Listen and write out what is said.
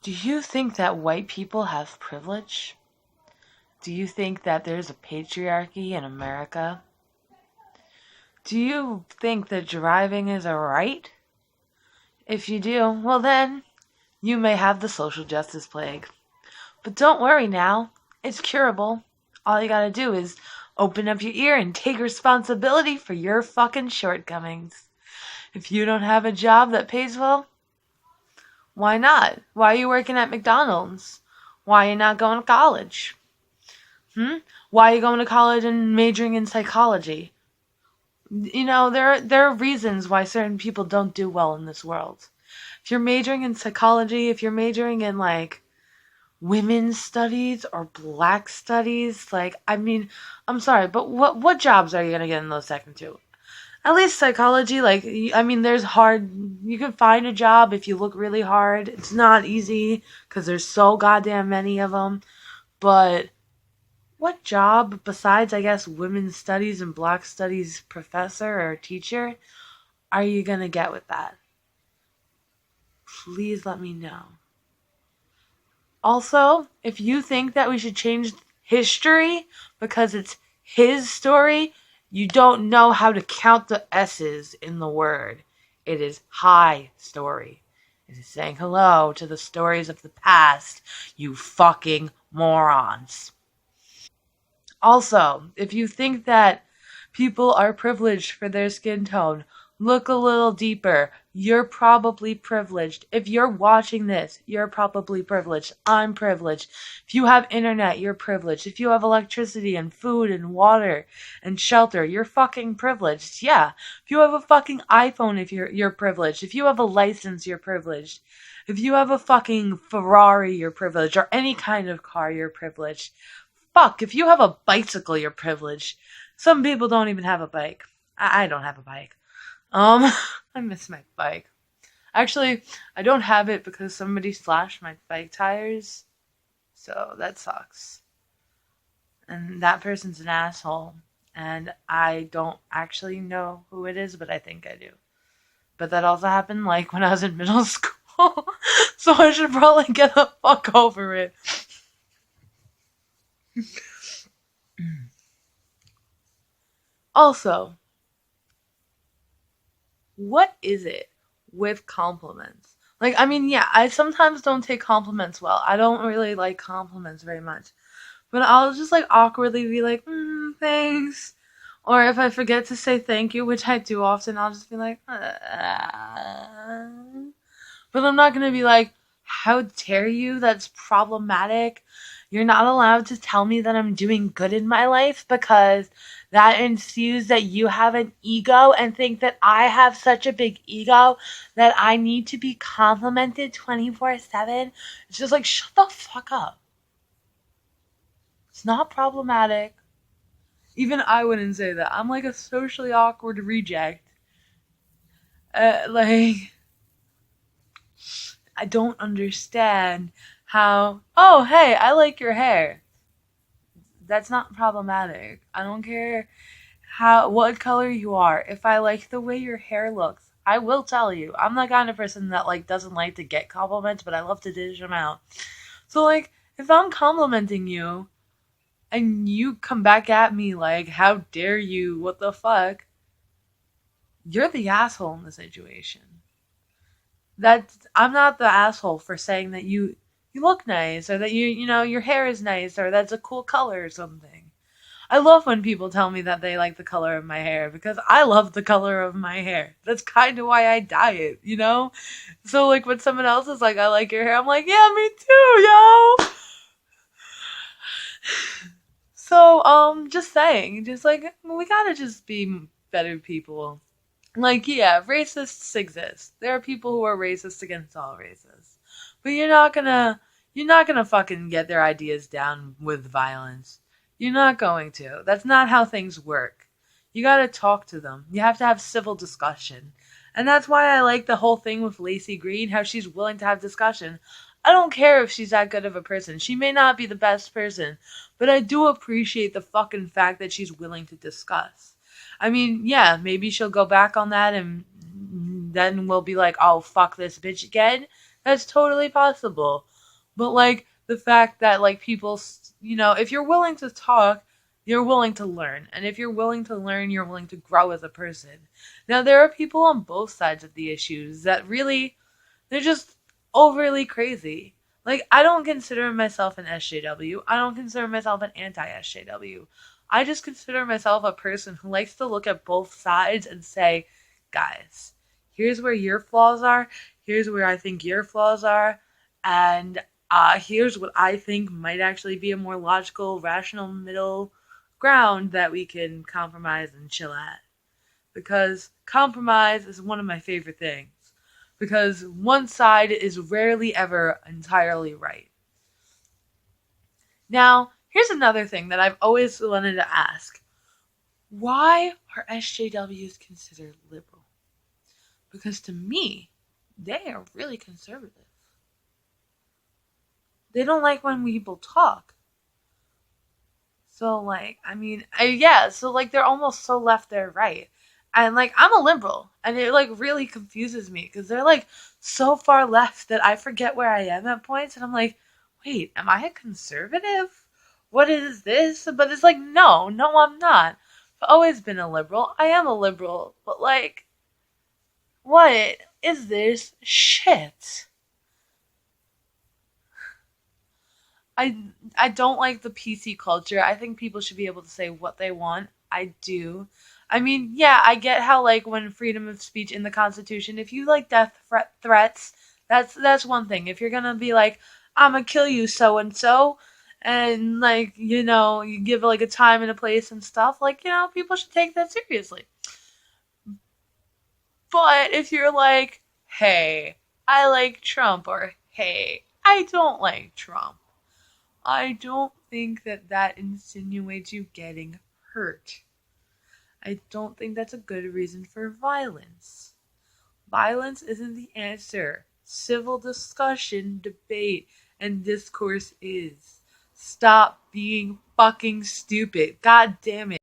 Do you think that white people have privilege? Do you think that there's a patriarchy in America? Do you think that driving is a right? If you do, well then, you may have the social justice plague. But don't worry now, it's curable. All you gotta do is open up your ear and take responsibility for your fucking shortcomings. If you don't have a job that pays well, why not? Why are you working at McDonald's? Why are you not going to college? Why are you going to college and majoring in psychology? There are reasons why certain people don't do well in this world. If you're majoring in psychology, if you're majoring in like women's studies or black studies, I'm sorry, but what jobs are you gonna get in those second two? At least psychology, there's hard. You can find a job if you look really hard. It's not easy because there's so goddamn many of them. But what job besides, I guess, women's studies and black studies professor or teacher are you gonna get with that? Please let me know. Also, if you think that we should change history because it's his story, you don't know how to count the S's in the word. It is high story. It is saying hello to the stories of the past, you fucking morons. Also, if you think that people are privileged for their skin tone, look a little deeper. You're probably privileged. If you're watching this, you're probably privileged. I'm privileged. If you have internet, you're privileged. If you have electricity and food and water and shelter, you're fucking privileged. Yeah. If you have a fucking iPhone, if you're privileged. If you have a license, you're privileged. If you have a fucking Ferrari, you're privileged. Or any kind of car, you're privileged. Fuck, if you have a bicycle, you're privileged. Some people don't even have a bike. I don't have a bike. Um, I miss my bike. Actually, I don't have it because somebody slashed my bike tires. So that sucks. And that person's an asshole. And I don't actually know who it is, but I think I do. But that also happened like when I was in middle school. So I should probably get the fuck over it. Also, what is it with compliments? Yeah, I sometimes don't take compliments well. I don't really like compliments very much. But I'll just like awkwardly be like, thanks. Or if I forget to say thank you, which I do often, I'll just be like, but I'm not gonna be like, how dare you? That's problematic. You're not allowed to tell me that I'm doing good in my life because that ensues that you have an ego and think that I have such a big ego that I need to be complimented 24/7. It's just like, shut the fuck up. It's not problematic. Even I wouldn't say that. I'm like a socially awkward reject. Like, I don't understand how, oh, hey, I like your hair. That's not problematic. I don't care what color you are. If I like the way your hair looks, I will tell you. I'm the kind of person that like doesn't like to get compliments, but I love to dish them out. So like, if I'm complimenting you and you come back at me like, how dare you? What the fuck? You're the asshole in the situation. That I'm not the asshole for saying that you look nice or that your hair is nice or that's a cool color or something. I love when people tell me that they like the color of my hair because I love the color of my hair. That's kind of why I dye it. So like when someone else is like, I like your hair, I'm like, yeah, me too, yo. So just saying, just like we gotta just be better people. Like, yeah, racists exist. There are people who are racist against all races. But you're not gonna fucking get their ideas down with violence. You're not going to. That's not how things work. You gotta talk to them. You have to have civil discussion. And that's why I like the whole thing with Lacey Green, how she's willing to have discussion. I don't care if she's that good of a person. She may not be the best person, but I do appreciate the fucking fact that she's willing to discuss. I mean, yeah, maybe she'll go back on that and then we'll be like, oh, fuck this bitch again. That's totally possible. But like the fact that like people, if you're willing to talk, you're willing to learn. And if you're willing to learn, you're willing to grow as a person. Now, there are people on both sides of the issues that really, they're just overly crazy. Like, I don't consider myself an SJW. I don't consider myself an anti SJW. I just consider myself a person who likes to look at both sides and say, guys, here's where your flaws are, here's where I think your flaws are, and here's what I think might actually be a more logical, rational middle ground that we can compromise and chill at. Because compromise is one of my favorite things. Because one side is rarely ever entirely right. Now, here's another thing that I've always wanted to ask. Why are SJWs considered liberal? Because to me, they are really conservative. They don't like when people talk. So, like, so, like, they're almost so left, they're right. And, like, I'm a liberal, and it, like, really confuses me, because they're, like, so far left that I forget where I am at points, and I'm like, wait, am I a conservative? What is this? But it's like, no, I'm not. I've always been a liberal. I am a liberal, but, like, what is this shit? I don't like the PC culture. I think people should be able to say what they want. I do. I mean, yeah, I get how like when freedom of speech in the Constitution, if you like death threats, that's one thing. If you're gonna be like, I'm gonna kill you so, and like you give like a time and a place and stuff, like people should take that seriously. But if you're like, hey, I like Trump, or hey, I don't like Trump, I don't think that insinuates you getting hurt. I don't think that's a good reason for violence. Violence isn't the answer. Civil discussion, debate, and discourse is. Stop being fucking stupid. God damn it.